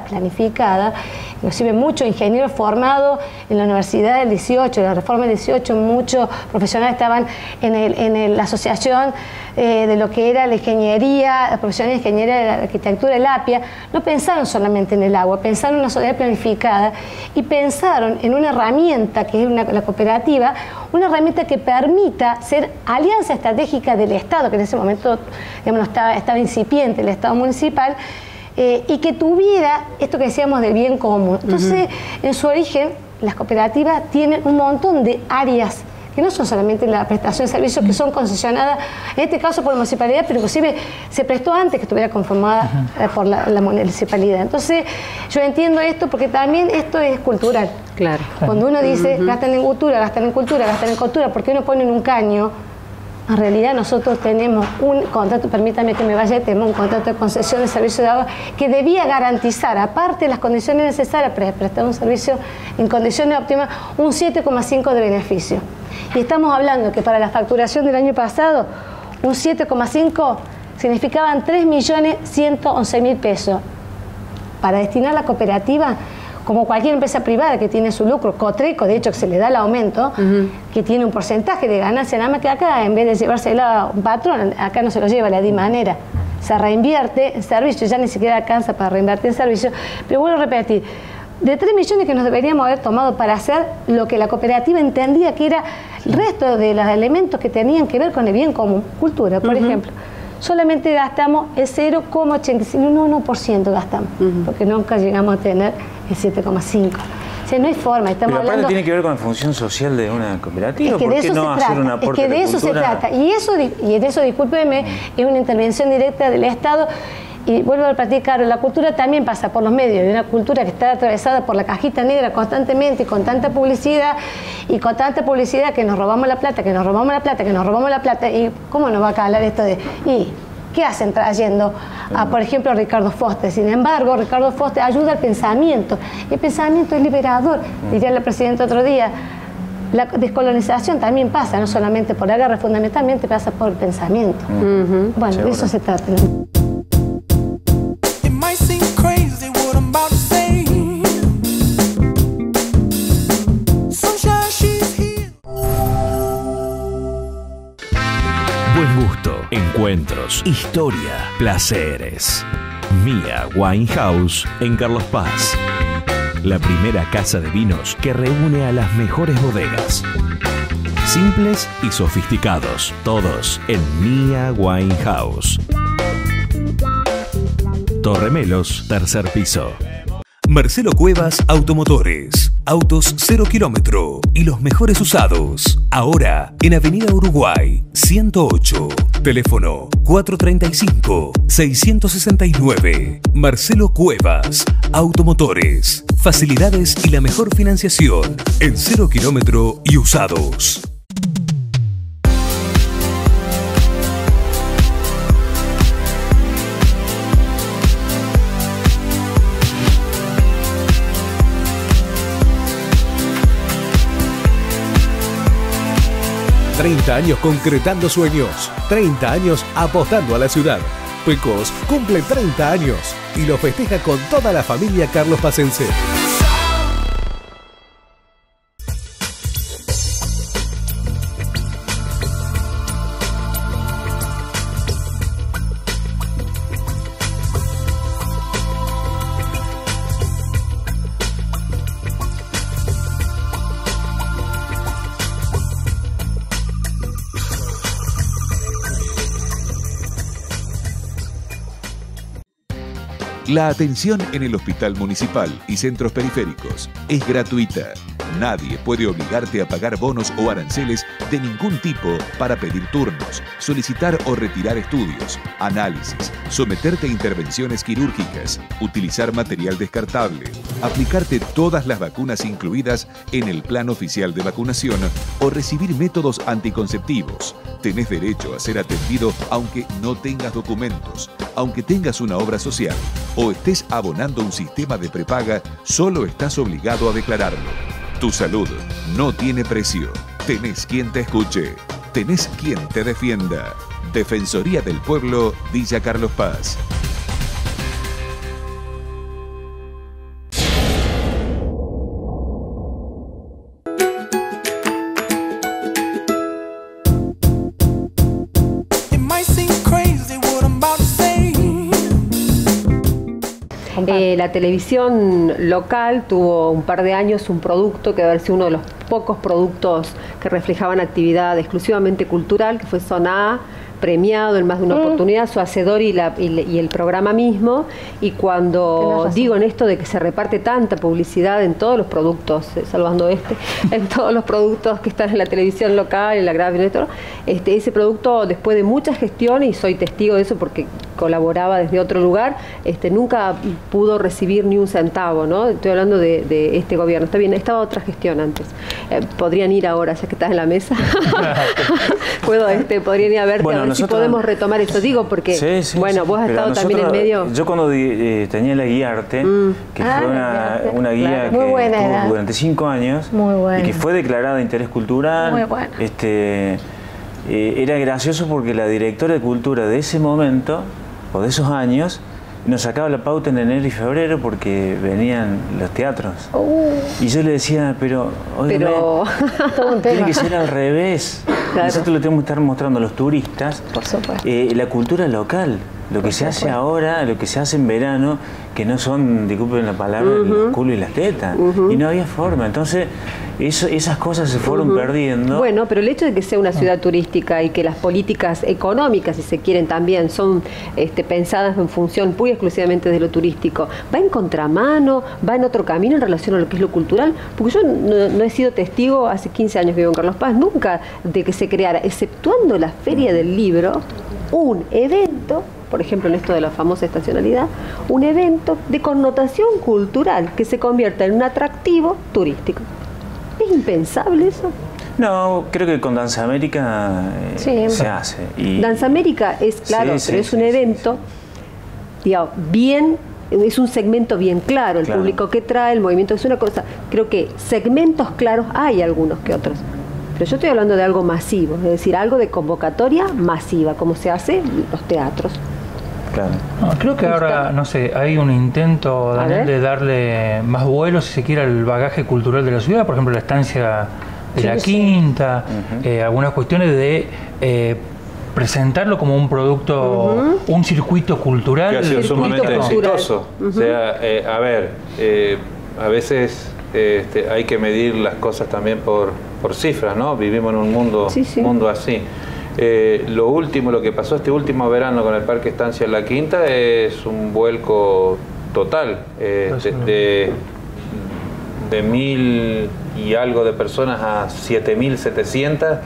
planificada, inclusive muchos ingenieros formados en la Universidad del 18, la Reforma del 18, muchos profesionales estaban en la asociación de lo que era la ingeniería, la profesión de ingeniería de la arquitectura, el APIA, no pensaron solamente en el agua, pensaron en una sociedad planificada y pensaron en una herramienta que es la cooperativa, una herramienta que permita ser alianza estratégica del Estado, que en ese momento digamos, estaba incipiente, el Estado municipal, y que tuviera esto que decíamos del bien común. Entonces, en su origen, las cooperativas tienen un montón de áreas que no son solamente la prestación de servicios, que son concesionadas, en este caso por la municipalidad, pero inclusive se prestó antes que estuviera conformada por la municipalidad. Entonces, yo entiendo esto porque también esto es cultural. Claro. Cuando uno dice, gastan en cultura, gastan en cultura, gastan en cultura, ¿por qué no ponen un caño? En realidad nosotros tenemos un contrato, permítame que me vaya, tenemos un contrato de concesión de servicio de agua que debía garantizar, aparte de las condiciones necesarias para prestar un servicio en condiciones óptimas, un 7,5 de beneficio. Y estamos hablando que para la facturación del año pasado, un 7,5 significaban 3.111.000 pesos. Para destinar a la cooperativa, como cualquier empresa privada que tiene su lucro, Cotreco, de hecho que se le da el aumento, que tiene un porcentaje de ganancia, nada más que acá, en vez de llevársela a un patrón, acá no se lo lleva, le di manera. Se reinvierte en servicio, ya ni siquiera alcanza para reinvertir en servicio, pero vuelvo a repetir, de 3 millones que nos deberíamos haber tomado para hacer lo que la cooperativa entendía que era el resto de los elementos que tenían que ver con el bien común, cultura, por ejemplo. Solamente gastamos el 0,85% gastamos, porque nunca llegamos a tener el 7,5%. O sea, no hay forma, estamos pero hablando... tiene que ver con la función social de una cooperativa. Es que ¿Por de qué eso no se hacer trata, un aporte es que de eso se trata. Y en eso, discúlpeme, es una intervención directa del Estado. Y vuelvo a repetir, claro, la cultura también pasa por los medios, y una cultura que está atravesada por la cajita negra constantemente y con tanta publicidad que nos robamos la plata, que nos robamos la plata, que nos robamos la plata. ¿Y cómo nos va a calar esto de... ¿Qué hacen trayendo a, por ejemplo, a Ricardo Foster? Sin embargo, Ricardo Foster ayuda al pensamiento. El pensamiento es liberador. Diría la presidenta otro día, la descolonización también pasa, no solamente por la guerra, fundamentalmente pasa por el pensamiento. Bueno, de eso se trata. Encuentros, historia, placeres. Mia Wine House en Carlos Paz. La primera casa de vinos que reúne a las mejores bodegas. Simples y sofisticados, todos en Mia Wine House. Torre Melos, tercer piso. Marcelo Cuevas Automotores. Autos 0 kilómetro y los mejores usados. Ahora en Avenida Uruguay 108. Teléfono 435-669. Marcelo Cuevas Automotores. Facilidades y la mejor financiación en 0 kilómetro y usados. ...30 años concretando sueños... ...30 años apostando a la ciudad... Pecos cumple 30 años... ...y lo festeja con toda la familia Carlos Pacense. La atención en el Hospital Municipal y centros periféricos es gratuita. Nadie puede obligarte a pagar bonos o aranceles de ningún tipo para pedir turnos, solicitar o retirar estudios, análisis, someterte a intervenciones quirúrgicas, utilizar material descartable, aplicarte todas las vacunas incluidas en el plan oficial de vacunación o recibir métodos anticonceptivos. Tenés derecho a ser atendido aunque no tengas documentos, aunque tengas una obra social o estés abonando un sistema de prepaga, solo estás obligado a declararlo. Tu salud no tiene precio. Tenés quien te escuche. Tenés quien te defienda. Defensoría del Pueblo, Villa Carlos Paz. La televisión local tuvo un par de años un producto que debe haber sido uno de los pocos productos que reflejaban actividad exclusivamente cultural, que fue Zona A, premiado en más de una oportunidad, su hacedor y el programa mismo. Y cuando digo en esto de que se reparte tanta publicidad en todos los productos, salvando en todos los productos que están en la televisión local, en la grave, ese producto, después de muchas gestiones, y soy testigo de eso porque colaboraba desde otro lugar, nunca pudo recibir ni un centavo, ¿no? Estoy hablando de este gobierno. Está bien, estaba otra gestión antes. Podrían ir ahora, ya que estás en la mesa. Podrían ir a verte, bueno, a ver si podemos retomar esto. Digo, porque, bueno, vos has estado también en medio. Yo cuando tenía la guía Arte, que fue una guía claro, que estuvo durante 5 años, y que fue declarada de interés cultural. Muy buena. Era gracioso porque la directora de cultura de ese momento, o de esos años, nos sacaba la pauta en enero y febrero porque venían los teatros. Y yo le decía, pero tiene que ser al revés. Claro. Nosotros lo tenemos que estar mostrando a los turistas. Por supuesto. La cultura local, lo que se hace ahora, lo que se hace en verano, que no son, disculpen la palabra, los culos y las tetas. Y no había forma. Entonces, esas cosas se fueron perdiendo. Bueno, pero el hecho de que sea una ciudad turística y que las políticas económicas, si se quieren también, son pensadas en función muy exclusivamente de lo turístico, ¿va en contramano? ¿Va en otro camino en relación a lo que es lo cultural? Porque yo no he sido testigo, hace 15 años que vivo en Carlos Paz, nunca de que se creara, exceptuando la Feria del Libro, un evento, por ejemplo en esto de la famosa estacionalidad, un evento de connotación cultural que se convierta en un atractivo turístico. ¿Es impensable eso? No, creo que con Danza América se hace. Danza América es, claro, pero es un evento, digamos, bien, es un segmento bien claro, el público que trae, el movimiento, es una cosa, creo que segmentos claros hay algunos que otros. Pero yo estoy hablando de algo masivo, es decir, algo de convocatoria masiva, como se hace en los teatros. Claro. No, creo que ahora, no sé, hay un intento, Daniel, de darle más vuelo, si se quiere, al bagaje cultural de la ciudad, por ejemplo, la estancia de la Quinta, algunas cuestiones de presentarlo como un producto, un circuito cultural. Que ha sido sumamente exitoso. O sea, a veces hay que medir las cosas también por cifras, ¿no? Vivimos en un mundo así. Lo que pasó este último verano con el Parque Estancia en La Quinta es un vuelco total, de 1.000 y algo de personas a 7.700,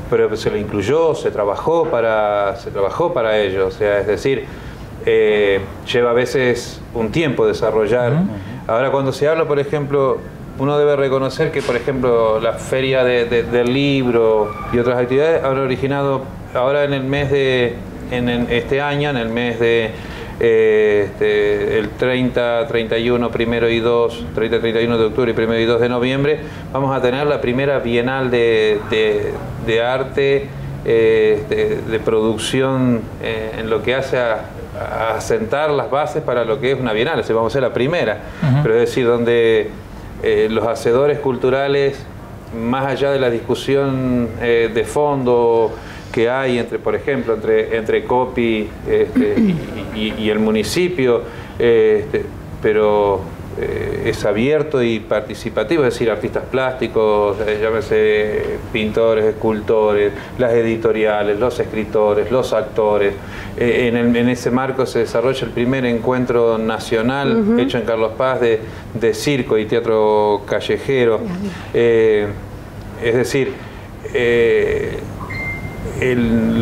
pero se le incluyó, se trabajó para ello, o sea, es decir, lleva a veces un tiempo desarrollar. Ahora, cuando se habla, por ejemplo, uno debe reconocer que, por ejemplo, la feria del libro y otras actividades han originado ahora en el mes este año, en el mes de el 30, 31, 1 y 2, 30, 31 de octubre y 1 y 2 de noviembre, vamos a tener la primera Bienal de arte, de producción, en lo que hace a sentar las bases para lo que es una Bienal. O sea, vamos a ser la primera, pero es decir, donde los hacedores culturales, más allá de la discusión de fondo que hay entre, por ejemplo, entre COPI y el municipio, pero es abierto y participativo, es decir, artistas plásticos, llámese pintores, escultores, las editoriales, los escritores, los actores. En ese marco se desarrolla el primer encuentro nacional hecho en Carlos Paz de circo y teatro callejero. Es decir,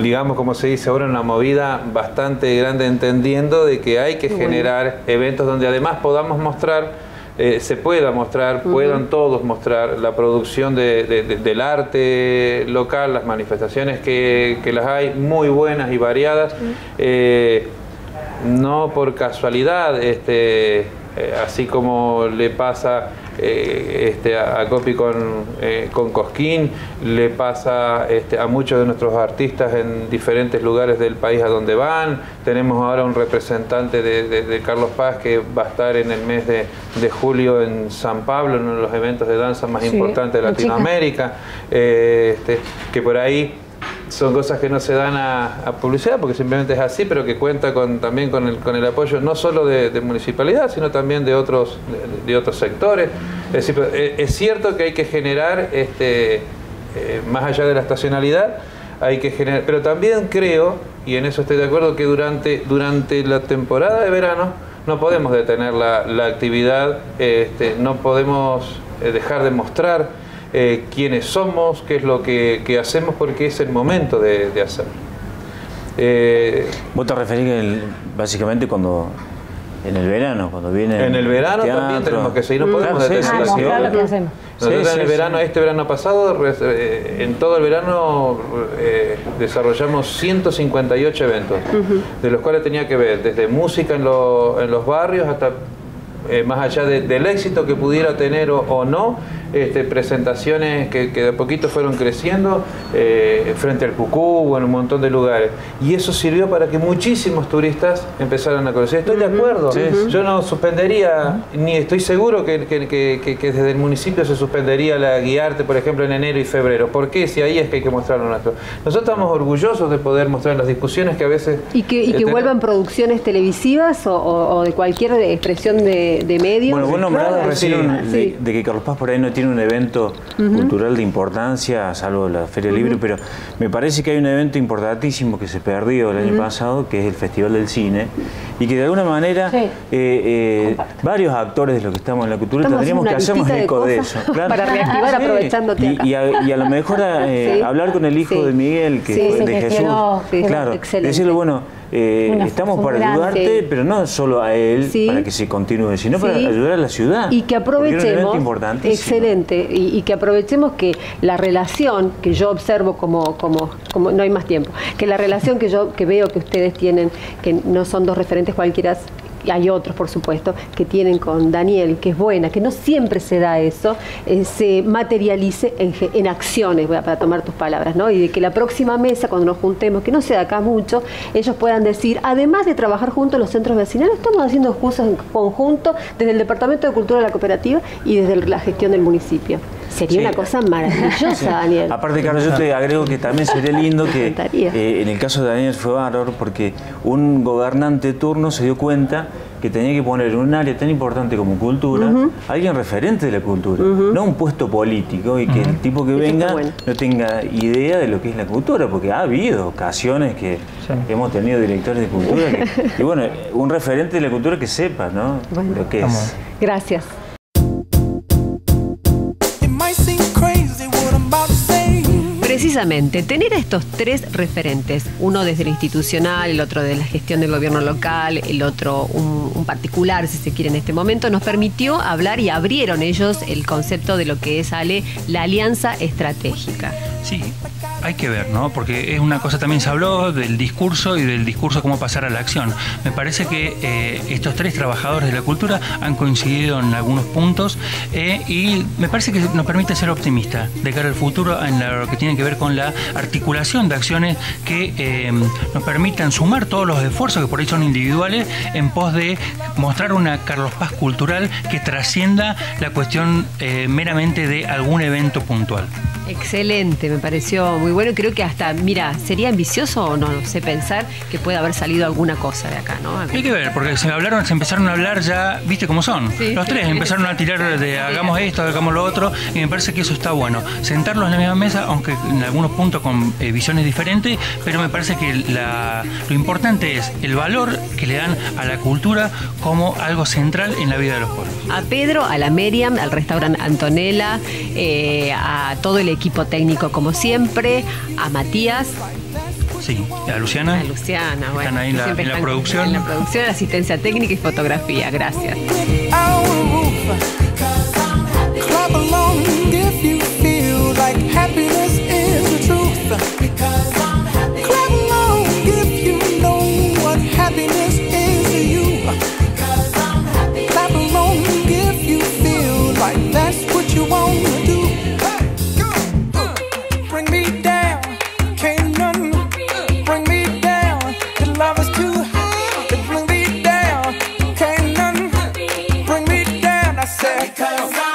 digamos, como se dice ahora, una movida bastante grande, entendiendo de que hay que generar eventos donde además podamos mostrar, se pueda mostrar, puedan todos mostrar la producción del arte local, las manifestaciones que las hay, muy buenas y variadas, no por casualidad, así como le pasa a COPI con Cosquín, le pasa a muchos de nuestros artistas en diferentes lugares del país a donde van. Tenemos ahora un representante de Carlos Paz que va a estar en el mes de julio en San Pablo, en uno de los eventos de danza más importantes de Latinoamérica, que por ahí son cosas que no se dan a publicidad porque simplemente es así, pero que cuenta también con el apoyo no solo de municipalidad, sino también de otros sectores. Es decir, es cierto que hay que generar, más allá de la estacionalidad, hay que generar, pero también creo, y en eso estoy de acuerdo, que durante la temporada de verano no podemos detener la actividad, no podemos dejar de mostrar quiénes somos, qué es lo que hacemos, porque es el momento de hacerlo. ¿Vos te referís básicamente cuando en el verano, cuando viene? En el verano teatro, también tenemos que seguir, no podemos detener la actividad. Nosotros este verano pasado, en todo el verano desarrollamos 158 eventos, de los cuales tenía que ver desde música en los barrios hasta más allá del éxito que pudiera tener o no, presentaciones que de a poquito fueron creciendo frente al Cucú o en un montón de lugares. Y eso sirvió para que muchísimos turistas empezaran a conocer. Estoy de acuerdo. Yo no suspendería, ni estoy seguro que desde el municipio se suspendería la Guiarte, por ejemplo, en enero y febrero. ¿Por qué? Si ahí es que hay que mostrarlo nuestro. Nosotros estamos orgullosos de poder mostrar las discusiones que a veces... Y que vuelvan producciones televisivas o de cualquier expresión de medios. Bueno, vos nombrado recién de que Carlos Paz por ahí no tiene un evento cultural de importancia, salvo la Feria del Libro, pero me parece que hay un evento importantísimo que se perdió el año pasado, que es el Festival del Cine, y que de alguna manera varios actores de los que estamos en la cultura tendríamos que hacernos eco de eso. Claro. Para reactivar aprovechándote acá. Y a lo mejor hablar con el hijo de Miguel, de Jesús, claro, decirle, bueno, estamos para ayudarte, pero no solo a él, para que se continúe, sino para ayudar a la ciudad. Y que aprovechemos, excelente, y que aprovechemos que la relación que yo observo como no hay más tiempo, que la relación que veo que ustedes tienen, que no son dos referentes cualquiera, y hay otros, por supuesto, que tienen con Daniel, que es buena, que no siempre se da eso, se materialice en acciones, para tomar tus palabras, ¿no? Y de que la próxima mesa, cuando nos juntemos, que no sea acá mucho, ellos puedan decir, además de trabajar juntos los centros vecinales, estamos haciendo cosas en conjunto desde el Departamento de Cultura de la Cooperativa y desde la gestión del municipio. Sería una cosa maravillosa, Daniel. Aparte, Carlos, yo te agrego que también sería lindo que en el caso de Daniel fue bárbaro porque un gobernante de turno se dio cuenta que tenía que poner en un área tan importante como cultura a alguien referente de la cultura, no un puesto político y que el tipo que venga no tenga idea de lo que es la cultura, porque ha habido ocasiones que hemos tenido directores de cultura y bueno, un referente de la cultura que sepa, ¿no? Lo que es. Gracias. Precisamente, tener a estos tres referentes, uno desde lo institucional, el otro de la gestión del gobierno local, el otro un particular, si se quiere, en este momento, nos permitió hablar y abrieron ellos el concepto de lo que es, Ale, la alianza estratégica. Sí, hay que ver, ¿no? Porque es una cosa, también se habló del discurso y del discurso cómo pasar a la acción. Me parece que estos tres trabajadores de la cultura han coincidido en algunos puntos y me parece que nos permite ser optimistas de cara al futuro en lo que tiene que ver con la articulación de acciones que nos permitan sumar todos los esfuerzos que por ahí son individuales en pos de mostrar una Carlos Paz cultural que trascienda la cuestión meramente de algún evento puntual. Excelente, me pareció muy bueno y creo que hasta, mira, sería ambicioso o no sé pensar que puede haber salido alguna cosa de acá, ¿no? Hay que ver, porque se empezaron a hablar ya, viste cómo son. Sí, los tres empezaron a tirar de hagamos esto, hagamos lo otro, y me parece que eso está bueno. Sentarlos en la misma mesa, aunque en algunos puntos con visiones diferentes, pero me parece que lo importante es el valor que le dan a la cultura como algo central en la vida de los pueblos. A Pedro, a la Meriam, al restaurante Antonella, a todo el equipo técnico como siempre, a Matías. Sí, a Luciana. A Luciana, bueno. Están ahí en la producción. En la producción, asistencia técnica y fotografía. Gracias. Because